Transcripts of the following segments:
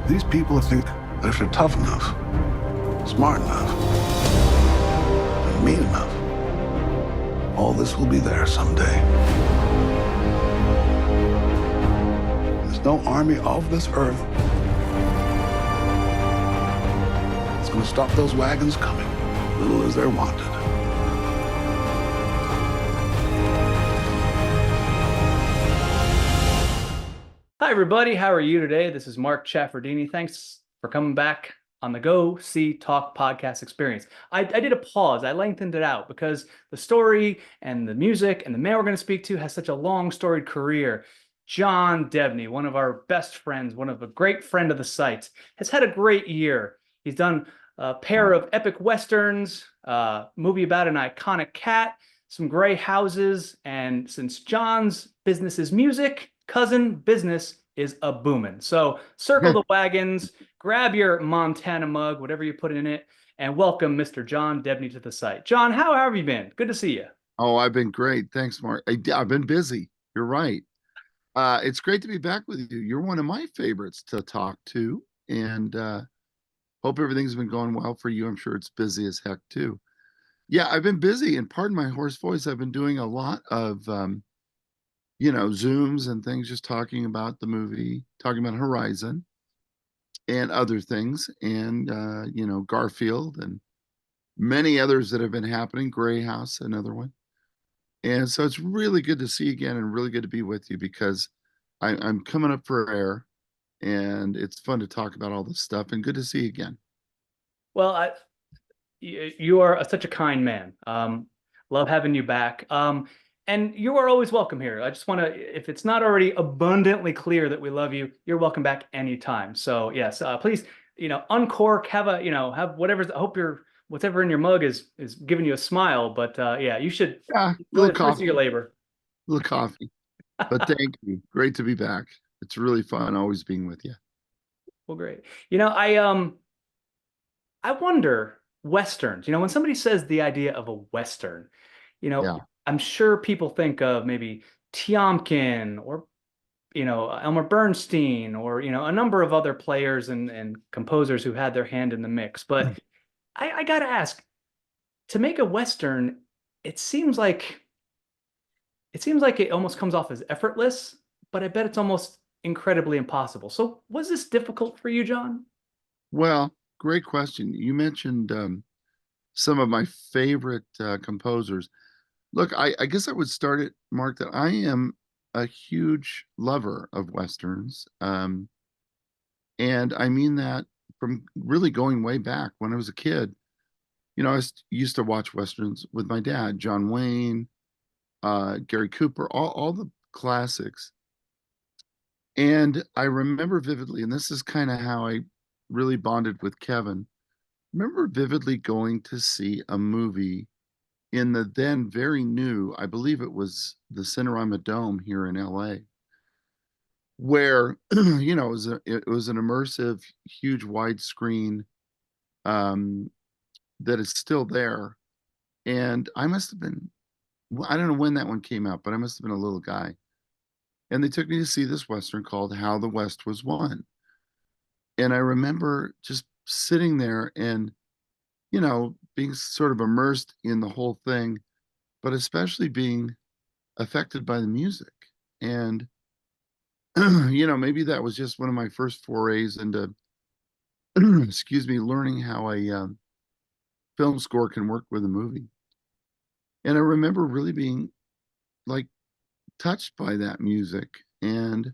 These people think that if they're tough enough, smart enough, and mean enough, all this will be there someday. There's no army of this earth that's going to stop those wagons coming, little as they're wanted. Hi, everybody. How are you today? This is Mark Chaffardini. Thanks for coming back on the Go See Talk podcast experience. I did a pause. I lengthened it out because the story and the music and the man we're going to speak to has such a long storied career. John Debney, one of our best friends, one of a great friend of the site, has had a great year. He's done a pair of epic westerns, a movie about an iconic cat, some gray houses, and since John's business is music, cousin business is a boomin'. So circle the wagons, grab your Montana mug, whatever you put in it, and welcome Mr. John Debney to the site. John, how have you been? Good to see you. Oh, I've been great. Thanks, Mark. I've been busy. You're right. It's great to be back with you. You're one of my favorites to talk to, and hope everything's been going well for you. I'm sure it's busy as heck too. Yeah, I've been busy, and pardon my hoarse voice. I've been doing a lot of Zooms and things, just talking about the movie, talking about Horizon and other things, and Garfield and many others that have been happening. Gray House, another one. And so it's really good to see you again and really good to be with you because I'm coming up for air and it's fun to talk about all this stuff and good to see you again. Well, you are such a kind man. Love having you back. And you are always welcome here. I just want to, if it's not already abundantly clear that we love you, you're welcome back anytime. So yes, please, uncork, have whatever's, I hope whatever in your mug is giving you a smile, but yeah, you should Yeah, a go little ahead, first of coffee, your labor. a little coffee. But thank you. Great to be back. It's really fun always being with you. Well, great. I wonder, Westerns, when somebody says the idea of a Western, Yeah. I'm sure people think of maybe Tiomkin or, Elmer Bernstein or, a number of other players and composers who had their hand in the mix. But I got to ask, to make a Western, it seems like it almost comes off as effortless, but I bet it's almost incredibly impossible. So was this difficult for you, John? Well, great question. You mentioned some of my favorite composers. Look, I guess I would start it, Mark, that I am a huge lover of Westerns. And I mean that from really going way back when I was a kid. Used to watch Westerns with my dad, John Wayne, Gary Cooper, all the classics. And I remember vividly, and this is kind of how I really bonded with Kevin. Remember vividly going to see a movie in the then very new, I believe it was the Cinerama Dome here in LA, where it was an immersive, huge widescreen that is still there. And I must have been, well, I don't know when that one came out, but I must have been a little guy. And they took me to see this Western called How the West Was Won. And I remember just sitting there and, being sort of immersed in the whole thing, but especially being affected by the music. And, maybe that was just one of my first forays into, excuse me, learning how a film score can work with a movie. And I remember really being like touched by that music. And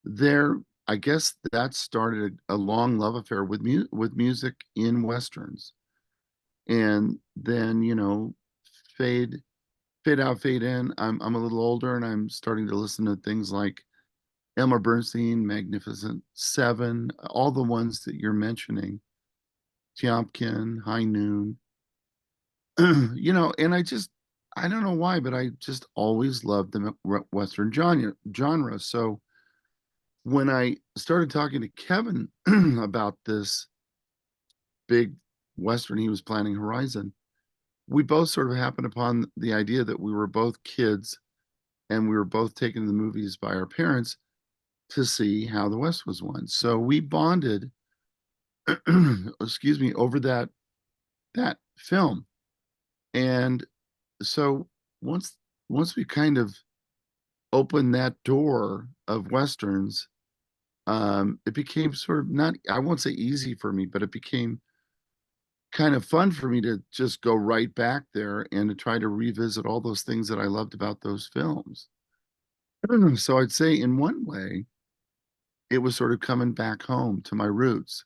there, I guess that started a long love affair with music in westerns. And then, fade fade out, fade in. I'm a little older and I'm starting to listen to things like Elmer Bernstein, Magnificent Seven, all the ones that you're mentioning, Tiomkin, High Noon. And I don't know why, but I just always loved the Western genre. So when I started talking to Kevin about this big Western he was planning, Horizon, we both sort of happened upon the idea that we were both kids and we were both taken to the movies by our parents. to see how the West was won. So we bonded, excuse me, over that film. And so once once we kind of opened that door of Westerns, it became sort of not, I won't say easy for me, but it became kind of fun for me to just go right back there and to try to revisit all those things that I loved about those films. So I'd say in one way, it was sort of coming back home to my roots.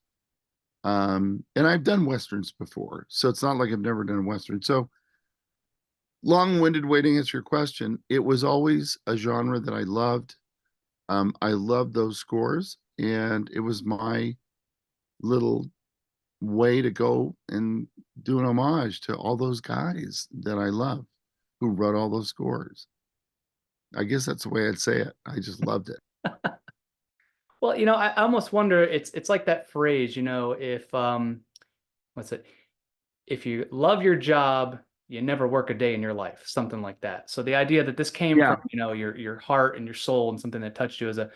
And I've done Westerns before, so it's not like I've never done a Western. So long-winded way to answer your question, it was always a genre that I loved. I loved those scores, and it was my little way to go and do an homage to all those guys that I love who wrote all those scores. I guess that's the way I'd say it. I just loved it. Well, I almost wonder, it's like that phrase, if what's it? If you love your job, you never work a day in your life, something like that. So the idea that this came Yeah, from, your heart and your soul and something that touched you as a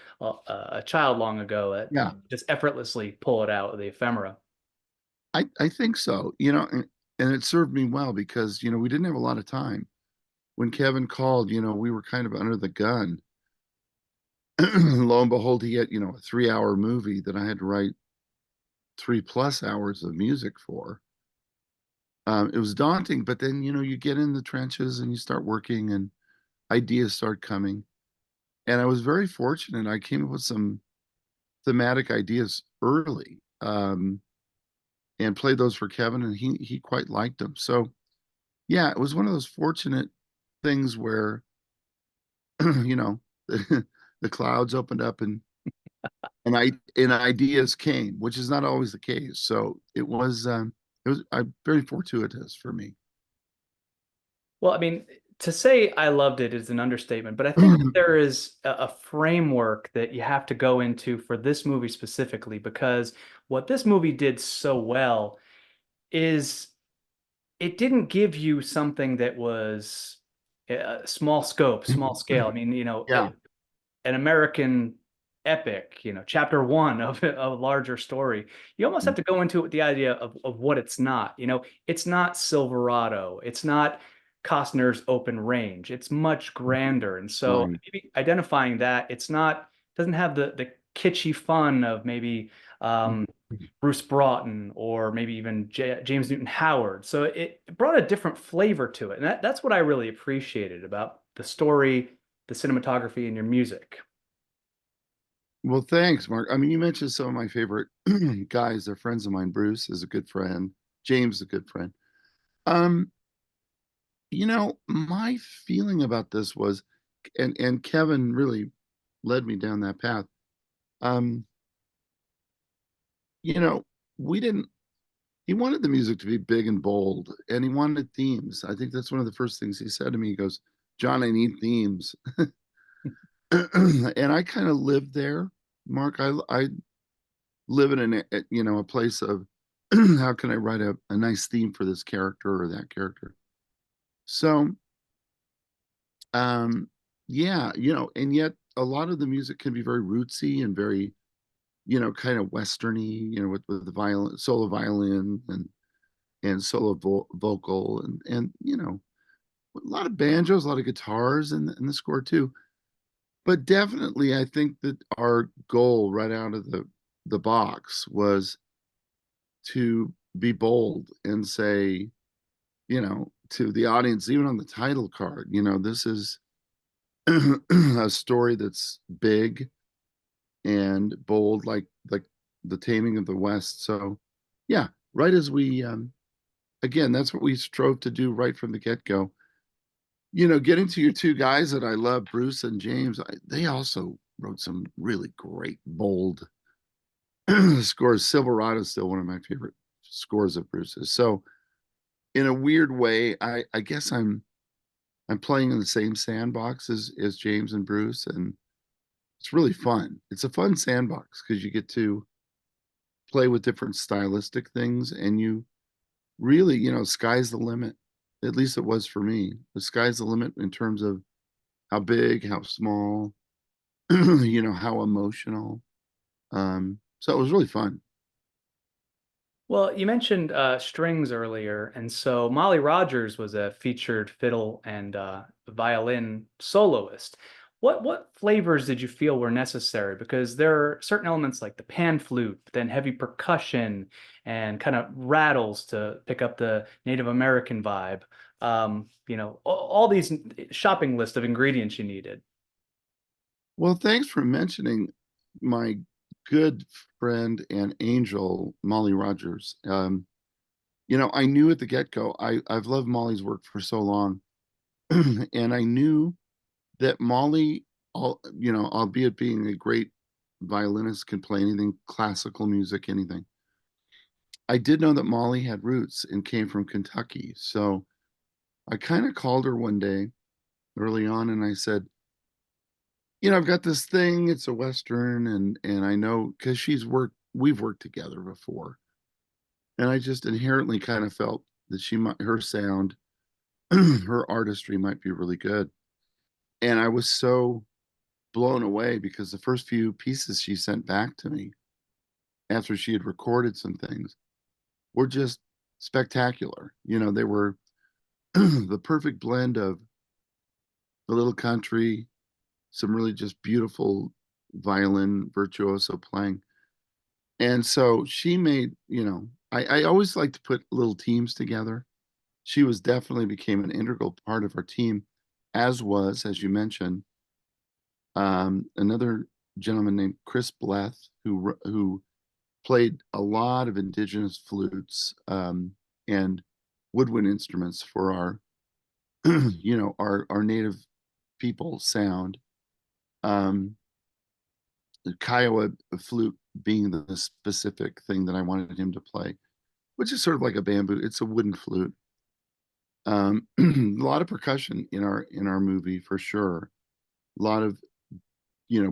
child long ago, yeah, just effortlessly pull it out of the ephemera. I think so. And it served me well because we didn't have a lot of time. When Kevin called, we were kind of under the gun. Lo and behold, he had a 3-hour movie that I had to write 3+ hours of music for. It was daunting, but then you get in the trenches and you start working, and ideas start coming. And I was very fortunate. I came up with some thematic ideas early, and played those for Kevin, and he quite liked them. So yeah, it was one of those fortunate things where the, the clouds opened up, and ideas came, which is not always the case. So it was very fortuitous for me. Well, I mean, to say I loved it is an understatement, but I think that there is a framework that you have to go into for this movie specifically, because what this movie did so well is it didn't give you something that was small scope, small scale. I mean, Yeah. an American epic, chapter one of a larger story. You almost have to go into it with the idea of what it's not. It's not Silverado. It's not Costner's Open Range. It's much grander. And so Right. maybe identifying that it's not, doesn't have the kitschy fun of maybe Bruce Broughton or maybe even James Newton Howard. So it brought a different flavor to it. And that's what I really appreciated about the story, the cinematography, and your music. Well, thanks, Mark. I mean, you mentioned some of my favorite guys. They're friends of mine. Bruce is a good friend. James is a good friend. Um, my feeling about this was, and Kevin really led me down that path. Um, you know, we didn't, he wanted the music to be big and bold, and he wanted themes. I think that's one of the first things he said to me. He goes, John, I need themes. And I kind of lived there, Mark. I live in a place of how can I write a nice theme for this character or that character. So um yeah, and yet a lot of the music can be very rootsy and very kind of westerny, with the violin, solo violin, and solo vocal, and a lot of banjos, a lot of guitars in the score too. But definitely I think that our goal right out of the box was to be bold and say, to the audience, even on the title card, this is a story that's big and bold, like the Taming of the West. So, yeah, right as we again, that's what we strove to do right from the get-go. Getting to your two guys that I love, Bruce and James, they also wrote some really great, bold scores. Silverado is still one of my favorite scores of Bruce's. So, in a weird way, I guess I'm playing in the same sandbox as James and Bruce, and it's really fun. It's a fun sandbox because you get to play with different stylistic things, and you really, sky's the limit. At least it was for me. The sky's the limit in terms of how big, how small. how emotional. So it was really fun. Well, you mentioned strings earlier, and so Molly Rogers was a featured fiddle and violin soloist. What flavors did you feel were necessary? Because there are certain elements like the pan flute, but then heavy percussion and kind of rattles to pick up the Native American vibe. All these shopping list of ingredients you needed. Well, thanks for mentioning my good friend and angel, Molly Rogers. I knew at the get-go, I've loved Molly's work for so long, and I knew that Molly, albeit being a great violinist, can play anything, classical music, anything. I did know that Molly had roots and came from Kentucky. So I kind of called her one day early on and I said, I've got this thing, it's a Western, and I know because we've worked together before. And I just inherently kind of felt that her sound, her artistry might be really good. And I was so blown away because the first few pieces she sent back to me after she had recorded some things were just spectacular. They were the perfect blend of a little country, some really just beautiful violin virtuoso playing. And so she made, I always like to put little teams together. She was definitely became an integral part of our team, as was, as you mentioned, another gentleman named Chris Bleth, who played a lot of indigenous flutes and woodwind instruments for our, our native people sound. Um, the Kiowa flute being the specific thing that I wanted him to play, which is sort of like a bamboo. It's a wooden flute. A lot of percussion in our movie for sure. A lot of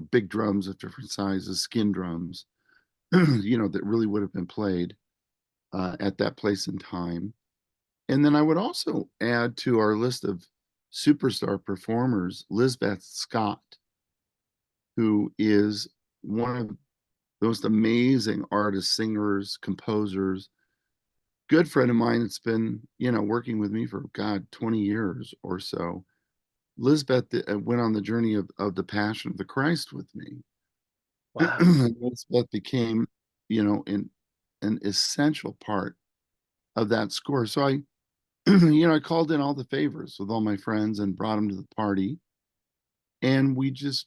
big drums of different sizes, skin drums, that really would have been played at that place and time. And then I would also add to our list of superstar performers Lisbeth Scott, who is one of the most amazing artists, singers, composers. Good friend of mine that's been, working with me for God, 20 years or so. Lisbeth went on the journey of the Passion of the Christ with me. Wow. Lisbeth became, an essential part of that score. So I, I called in all the favors with all my friends and brought them to the party. And we just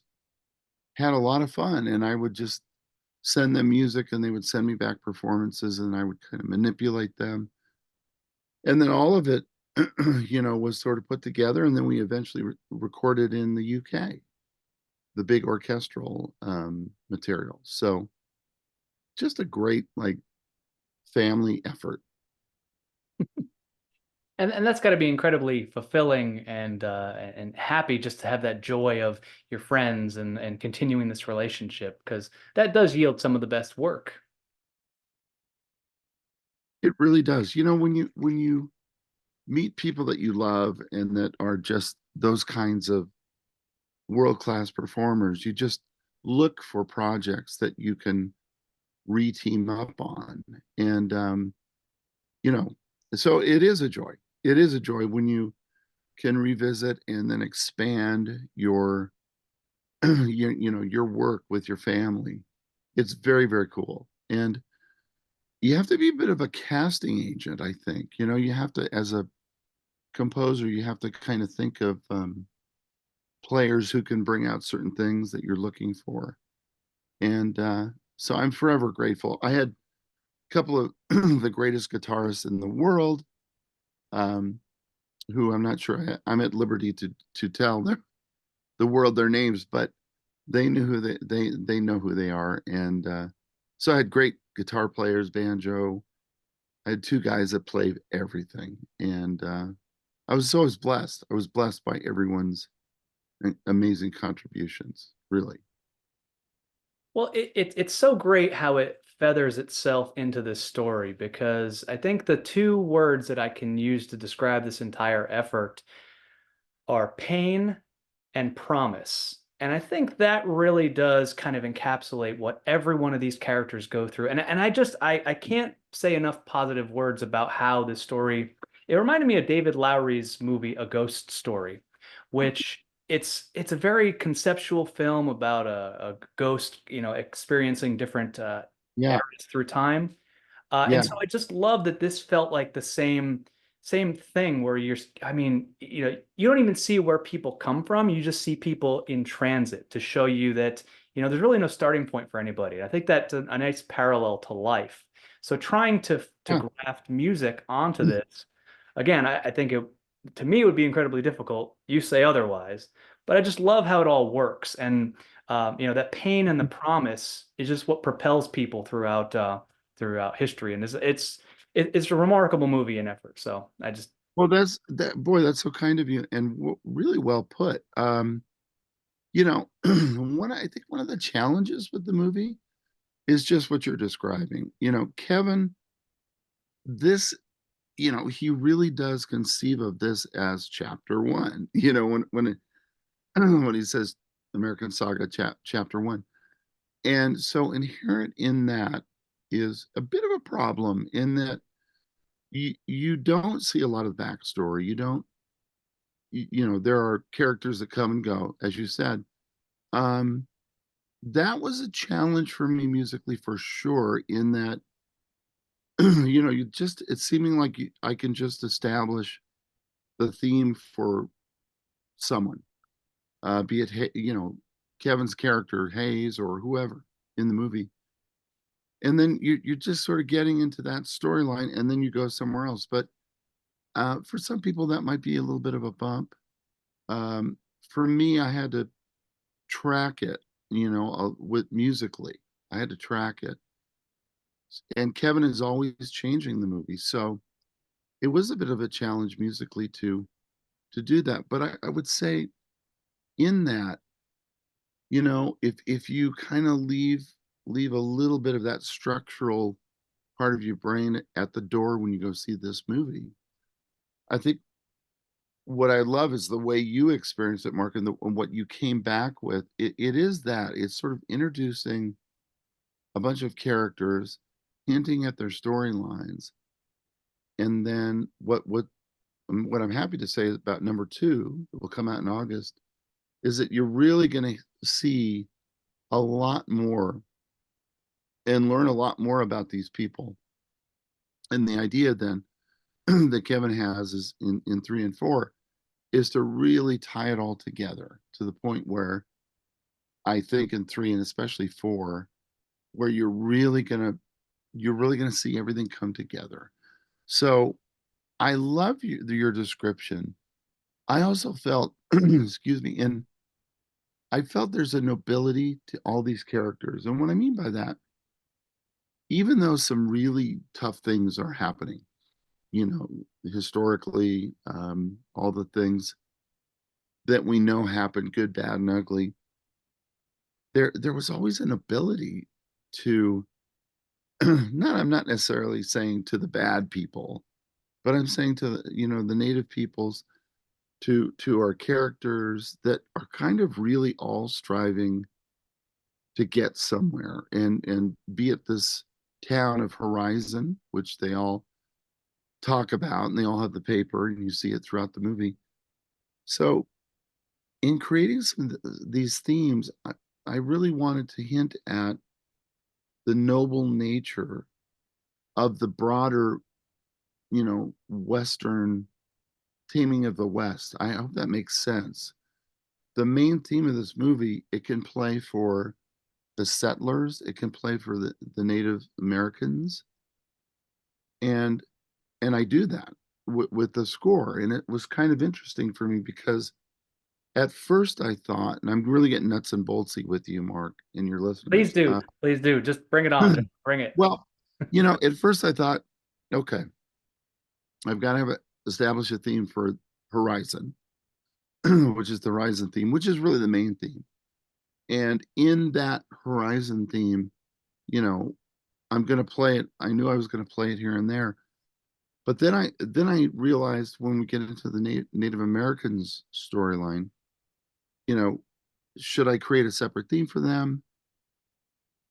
had a lot of fun. And I would just send them music and they would send me back performances and I would kind of manipulate them. And then all of it, was sort of put together. And then we eventually recorded in the UK, the big orchestral material. So just a great, like, family effort. And that's got to be incredibly fulfilling and happy just to have that joy of your friends and continuing this relationship because that does yield some of the best work. It really does. When you meet people that you love and that are just those kinds of world-class performers, you just look for projects that you can re-team up on. And you know, so it is a joy. It is a joy when you can revisit and then expand your your work with your family. It's very, very cool. And you have to be a bit of a casting agent, I think. You have to, as a composer, you have to kind of think of players who can bring out certain things that you're looking for. And so I'm forever grateful. I had a couple of the greatest guitarists in the world, um, who I'm not sure I'm at liberty to tell the world their names, but they knew who they know who they are. And so I had great guitar players, banjo. I had two guys that played everything, and I was always blessed. I was blessed by everyone's amazing contributions, really. Well, it's so great how it feathers itself into this story because I think the two words that I can use to describe this entire effort are pain and promise. And I think that really does kind of encapsulate what every one of these characters go through. And I can't say enough positive words about how this story, it reminded me of David Lowery's movie A Ghost Story, which it's a very conceptual film about a ghost, experiencing different Yeah, eras through time. And yeah, so I just love that this felt like the same thing where I mean, you don't even see where people come from. You just see people in transit to show you that, there's really no starting point for anybody. I think that's a nice parallel to life. So trying to yeah. graft music onto this, again, I think to me, it would be incredibly difficult. You say otherwise, but I just love how it all works. And, that pain and the promise is just what propels people throughout history. And it's a remarkable movie and effort. So I just Well, boy, that's so kind of you and really well put. I think one of the challenges with the movie is just what you're describing. Kevin, this, he really does conceive of this as chapter one. When he says American Saga chapter one. And so inherent in that is a bit of a problem in that you don't see a lot of backstory. You don't, there are characters that come and go, as you said. Um, that was a challenge for me musically for sure, in that, it's seeming like I can just establish the theme for someone, be it, Kevin's character, Hayes, or whoever in the movie. And then you're just sort of getting into that storyline, and then you go somewhere else. But for some people, that might be a little bit of a bump. Um, for me, I had to track it, with musically. I had to track it. And Kevin is always changing the movie. So it was a bit of a challenge musically to do that. But I would say in that, if you kind of leave a little bit of that structural part of your brain at the door when you go see this movie, I think what I love is the way you experience it, Mark, and what you came back with. It is that it's sort of introducing a bunch of characters, hinting at their storylines, and then what I'm happy to say about number two that will come out in August is that you're really going to see a lot more and learn a lot more about these people. And the idea then that Kevin has is in three and four is to really tie it all together to the point where I think in three and especially four, where you're really gonna see everything come together. So I love your description. I also felt, excuse me, and I felt there's a nobility to all these characters. And what I mean by that, even though some really tough things are happening, historically, all the things that we know happen, good, bad, and ugly, there was always an ability to I'm not necessarily saying to the bad people, but I'm saying to the native peoples, to our characters that are kind of really all striving to get somewhere, and be it this town of Horizon, which they all talk about, and they all have the paper, and you see it throughout the movie. So in creating these themes, I really wanted to hint at the noble nature of the broader, Western taming of the West. I hope that makes sense. The main theme of this movie, it can play for the settlers, it can play for the Native Americans, and I do that with the score. And it was kind of interesting for me because at first I thought, and I'm really getting nuts and boltsy with you, Mark, and your please listeners. do. Please do. Just bring it on. Just bring it. Well, at first I thought, okay, I've got to establish a theme for Horizon, which is the Horizon theme, which is really the main theme. And in that Horizon theme, I'm going to play it. I knew I was going to play it here and there. But then I realized when we get into the Native Americans storyline, you know, should I create a separate theme for them?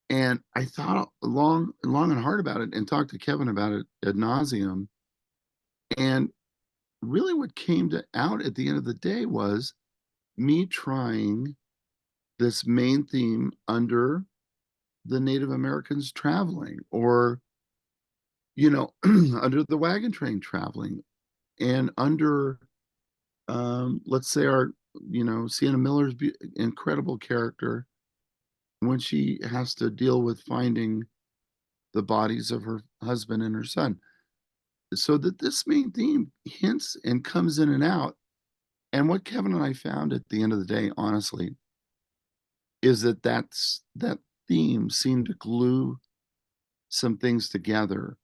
And I thought long and hard about it and talked to Kevin about it ad nauseum. And really what came out at the end of the day was me trying this main theme under the Native Americans traveling, or, under the wagon train traveling, and under, let's say Sienna Miller's incredible character when she has to deal with finding the bodies of her husband and her son. So that this main theme hints and comes in and out. And what Kevin and I found at the end of the day, honestly, is that theme seemed to glue some things together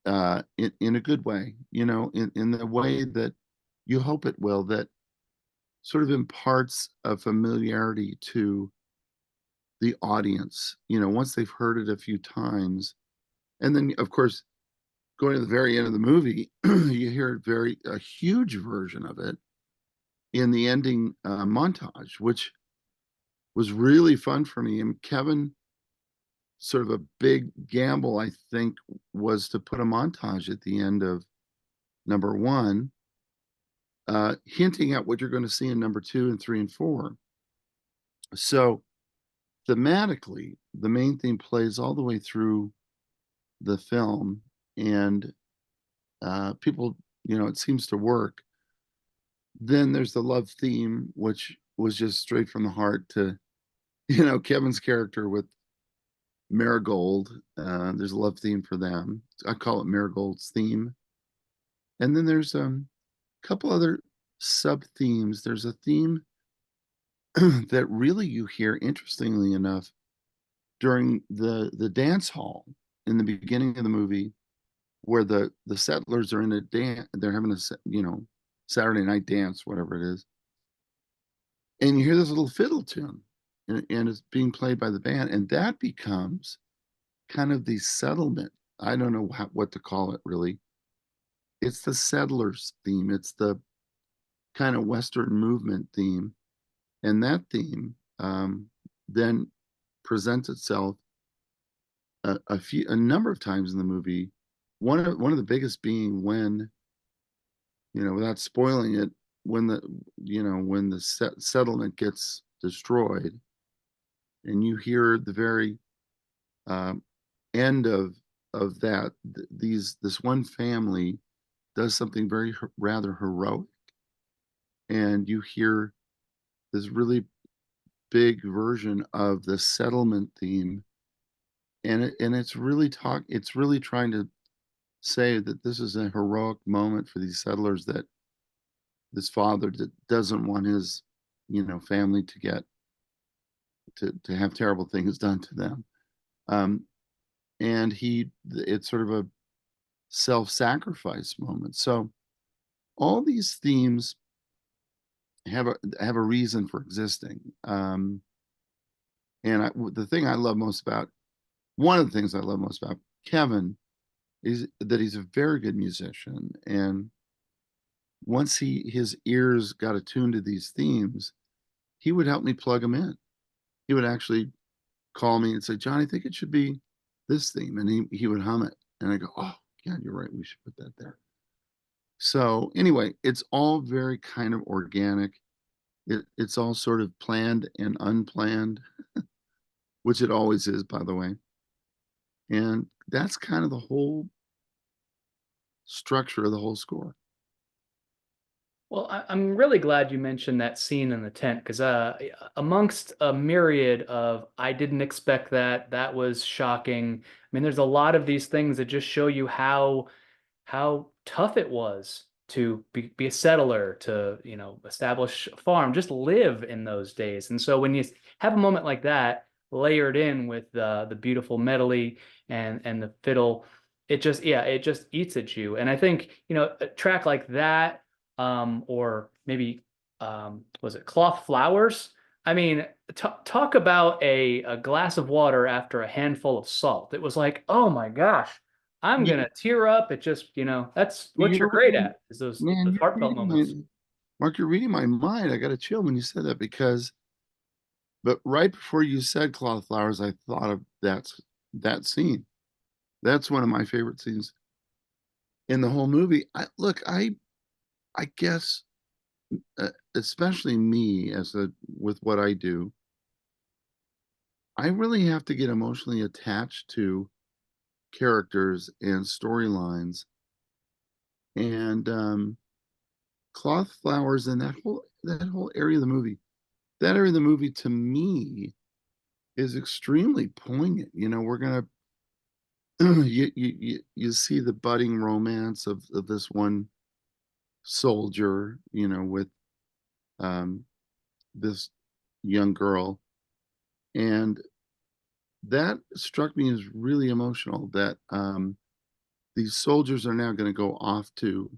in a good way, in the way that you hope it will, that sort of imparts a familiarity to the audience, once they've heard it a few times. And then, of course, going to the very end of the movie, you hear a huge version of it in the ending montage, which was really fun for me. And Kevin, sort of a big gamble, I think, was to put a montage at the end of number one, hinting at what you're going to see in number 2 and 3 and 4. So thematically, the main theme plays all the way through the film, and people, it seems to work. Then there's the love theme, which was just straight from the heart to, Kevin's character with Marigold. There's a love theme for them. I call it Marigold's theme. And then there's a couple other sub themes. There's a theme that really you hear, interestingly enough, during the dance hall in the beginning of the movie, where the settlers are in a dance. They're having a Saturday night dance, whatever it is, and you hear this little fiddle tune, and it's being played by the band, and that becomes kind of the settlement. I don't know what to call it, really. It's the settlers theme. It's the kind of Western movement theme, and that theme then presents itself a number of times in the movie. One of the biggest being when, without spoiling it, when the settlement gets destroyed, and you hear the very end of that, this one family does something very rather heroic, and you hear this really big version of the settlement theme, and it's really trying to say that this is a heroic moment for these settlers, that this father that doesn't want his family to get to have terrible things done to them, and it's sort of a self-sacrifice moment. So all these themes have a reason for existing, and the thing I love most about one of the things I love most about Kevin is that he's a very good musician, and once his ears got attuned to these themes, he would help me plug them in. He would actually call me and say, "John, I think it should be this theme," and he would hum it, and I go, "Oh, yeah, you're right. We should put that there." So anyway, it's all very kind of organic. It's all sort of planned and unplanned, which it always is, by the way. And that's kind of the whole structure of the whole score. Well, I'm really glad you mentioned that scene in the tent, because amongst a myriad of, I didn't expect that was shocking. I mean, there's a lot of these things that just show you how tough it was to be a settler, to establish a farm, just live in those days. And so when you have a moment like that layered in with the beautiful medley and the fiddle, it just eats at you. And I think a track like that, or maybe was it Cloth Flowers? I mean, talk about a glass of water after a handful of salt. It was like, oh my gosh, I'm gonna tear up. It just, that's what you're great at, is those Man, heartfelt moments. Mark, you're reading my mind. I got a chill when you said that, because But right before you said cloth flowers, I thought of that scene. That's one of my favorite scenes in the whole movie. I guess, especially me with what I do, I really have to get emotionally attached to characters and storylines, and cloth flowers and that whole area of the movie. That area of the movie to me is extremely poignant. We're gonna you see the budding romance of this one soldier, with um, this young girl, and that struck me as really emotional. That these soldiers are now going to go off to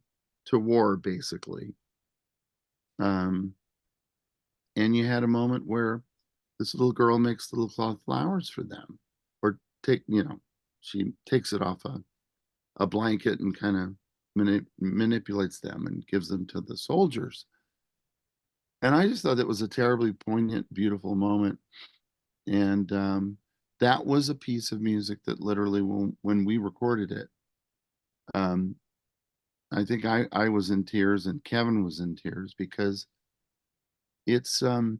war, basically. Um, and you had a moment where this little girl makes little cloth flowers for them, or she takes it off a blanket and kind of manipulates them and gives them to the soldiers. And I just thought that was a terribly poignant, beautiful moment. And that was a piece of music that literally, when we recorded it, um, I think I was in tears and Kevin was in tears, because it's it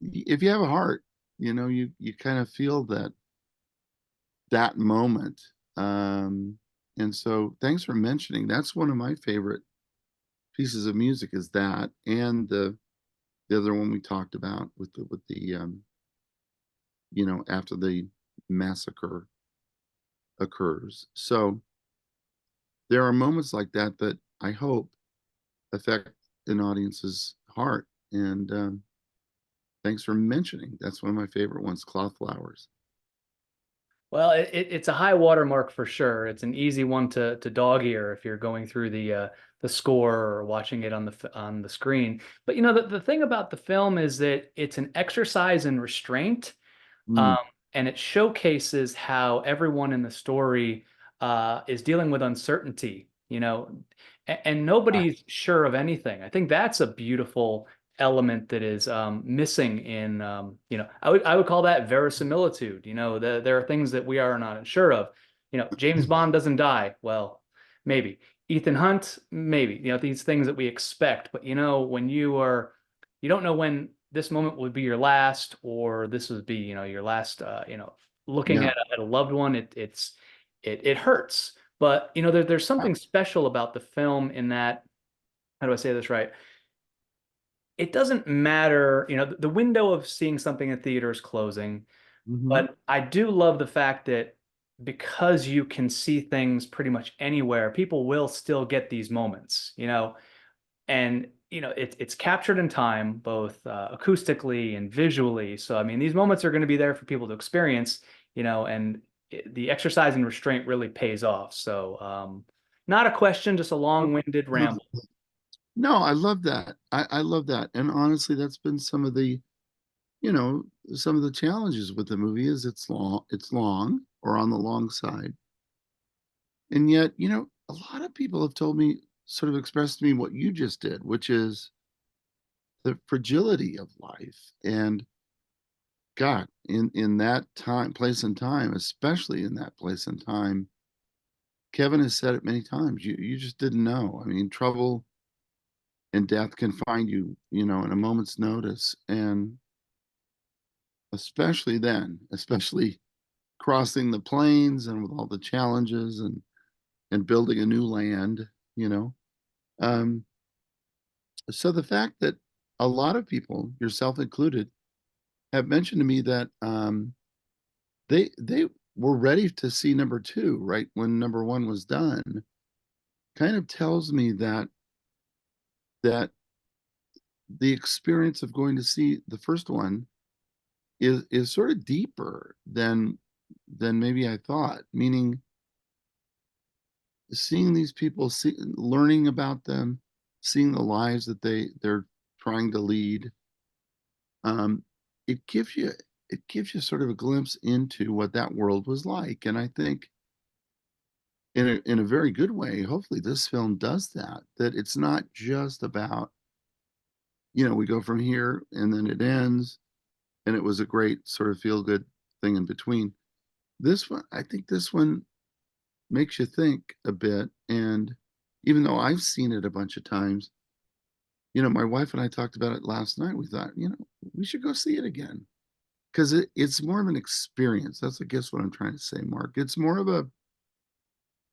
if you have a heart, you kind of feel that moment. And so thanks for mentioning. That's one of my favorite pieces of music, is that, and the other one we talked about with the after the massacre occurs. So there are moments like that that I hope affect an audience's heart. And thanks for mentioning. That's one of my favorite ones, cloth flowers. Well, it's a high watermark for sure. It's an easy one to dog ear if you're going through the score or watching it on the screen. But the thing about the film is that it's an exercise in restraint, Mm, um, and it showcases how everyone in the story is dealing with uncertainty. And right. nobody's sure of anything. I think that's a beautiful element that is missing in I would call that verisimilitude. There are things that we are not sure of. James Bond doesn't die. Well, maybe. Ethan Hunt, maybe. These things that we expect, but when you don't know when this moment would be your last, or this would be your last looking Yeah. at a loved one. It hurts, but there's something special about the film in that, how do I say this right? It doesn't matter, the window of seeing something in theater is closing, Hmm. but I do love the fact that because you can see things pretty much anywhere, people will still get these moments, and it's captured in time, both acoustically and visually. So I mean, these moments are going to be there for people to experience, and the exercise in restraint really pays off. So not a question, just a long-winded ramble. No, I love that. I love that. And honestly, that's been you know, some of the challenges with the movie is it's long or on the long side. And yet, a lot of people have told me, sort of expressed to me what you just did, which is the fragility of life. And God, in that place and time, especially in that place and time, Kevin has said it many times. You just didn't know. I mean, trouble and death can find you, in a moment's notice. And especially then, especially crossing the plains and with all the challenges and building a new land, you know. Um, so the fact that a lot of people, yourself included, have mentioned to me that they were ready to see number two right when number one was done, kind of tells me that the experience of going to see the first one is sort of deeper than maybe I thought. Meaning, seeing these people, learning about them, seeing the lives that they're trying to lead, um, it gives you sort of a glimpse into what that world was like. And I think in a very good way, hopefully this film does that. That it's not just about we go from here and then it ends, and it was a great sort of feel good thing in between. This one, I think this one makes you think a bit. And even though I've seen it a bunch of times, my wife and I talked about it last night. We thought, we should go see it again because it's more of an experience. That's, I guess, what I'm trying to say, Mark. It's more of a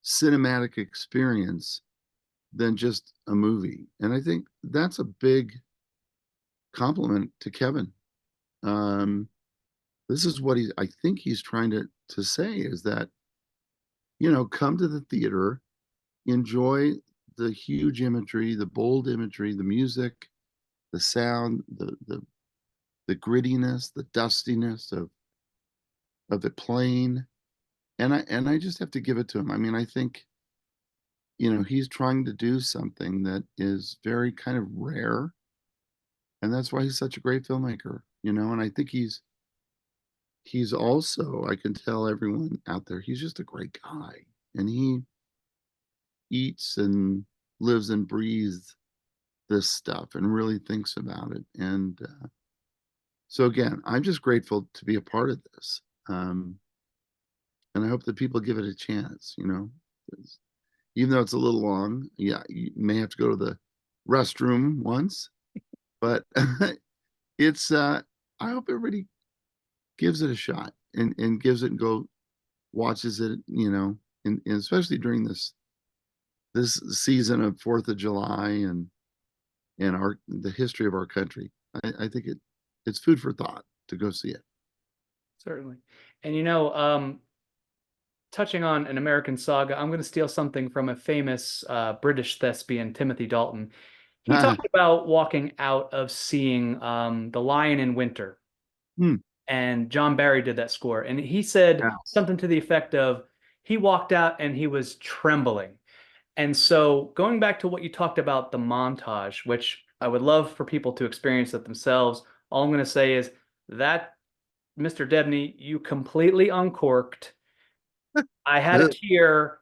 cinematic experience than just a movie. And I think that's a big compliment to Kevin. This is what I think he's trying to say is that, come to the theater, enjoy the huge imagery, the bold imagery, the music, the sound, the grittiness, the dustiness of the plane. And I just have to give it to him. I mean, I think, he's trying to do something that is very kind of rare. And that's why he's such a great filmmaker, and I think he's also, I can tell everyone out there, he's just a great guy. And he eats and lives and breathes this stuff and really thinks about it. And so again, I'm just grateful to be a part of this. And I hope that people give it a chance, even though it's a little long. Yeah, you may have to go to the restroom once, but it's I hope everybody gives it a shot and gives it and go watches it, and especially during this season of 4th of July and the history of our country. I think it's food for thought to go see it. Certainly. And touching on An American Saga, I'm going to steal something from a famous British thespian, Timothy Dalton. He talked about walking out of seeing The Lion in Winter. Hmm. And John Barry did that score. And he said something to the effect of, he walked out and he was trembling. And so going back to what you talked about, the montage, which I would love for people to experience it themselves, all I'm going to say is that, Mr. Debney, you completely uncorked. I had a tear,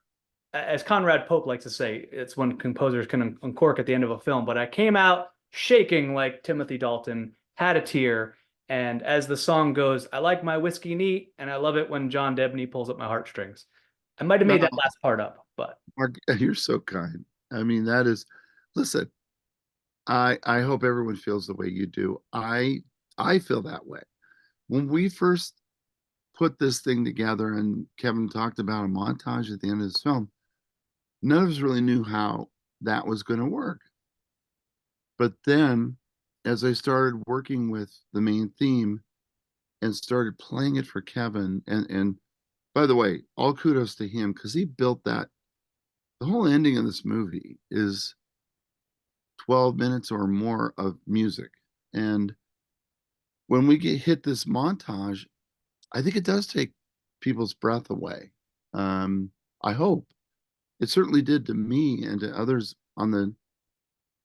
as Conrad Pope likes to say, it's when composers can uncork at the end of a film, but I came out shaking like Timothy Dalton, had a tear. And as the song goes, I like my whiskey neat, and I love it when John Debney pulls up my heartstrings. I might have made that last part up, but Mark, you're so kind. I mean, listen, I hope everyone feels the way you do. I feel that way. When we first put this thing together and Kevin talked about a montage at the end of this film, none of us really knew how that was going to work. But then as I started working with the main theme and started playing it for Kevin, and by the way, all kudos to him because he built that. The whole ending of this movie is 12 minutes or more of music. And when we hit this montage, I think it does take people's breath away. I hope it certainly did to me and to others when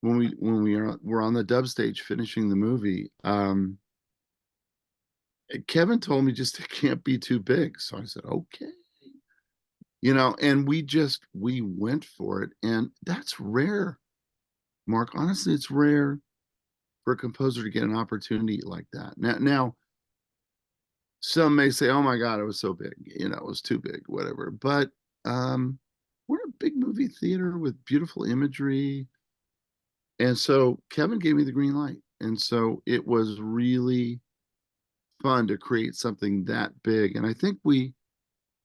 we're on the dub stage finishing the movie. Kevin told me just it can't be too big, so I said okay, and we went for it, and that's rare, Mark. Honestly, it's rare for a composer to get an opportunity like that. Now, some may say, "Oh my God, it was so big, it was too big, whatever." But we're a big movie theater with beautiful imagery, and so Kevin gave me the green light, and so it was really fun to create something that big. And I think we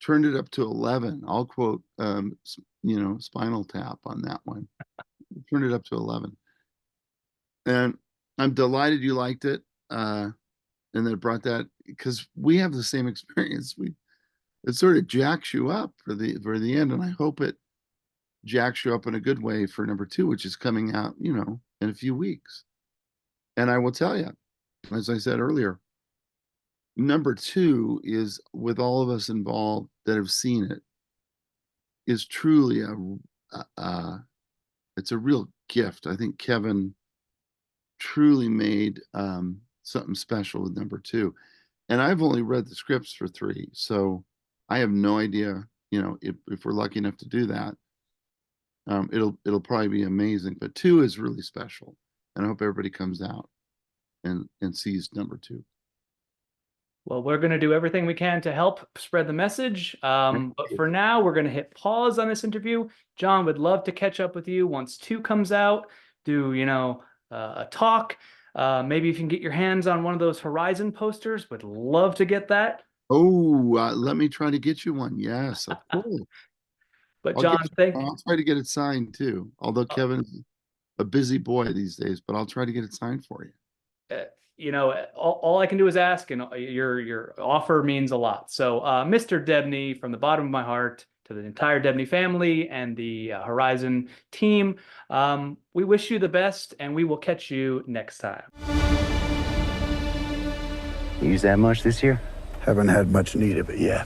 turned it up to 11. I'll quote, Spinal Tap on that one. We turned it up to 11, and I'm delighted you liked it. And that brought that because we have the same experience. It sort of jacks you up for the end, and I hope it jacks you up in a good way for number 2, which is coming out, in a few weeks. And I will tell you, as I said earlier, number 2 is, with all of us involved that have seen it, is truly it's a real gift. I think Kevin truly made something special with number 2. And I've only read the scripts for 3, so I have no idea, if we're lucky enough to do that. It'll probably be amazing, but 2 is really special. and I hope everybody comes out and sees number 2. Well, we're going to do everything we can to help spread the message. But for now, we're going to hit pause on this interview. John, would love to catch up with you once 2 comes out, do, a talk. Maybe if you can get your hands on one of those Horizon posters, would love to get that. Oh, let me try to get you one. Yes, of course. But John, I'll try to get it signed too. Although Kevin's a busy boy these days, but I'll try to get it signed for you. All I can do is ask, and your offer means a lot. So, Mr. Debney, from the bottom of my heart to the entire Debney family and the Horizon team, we wish you the best, and we will catch you next time. You use that much this year? Haven't had much need of it yet.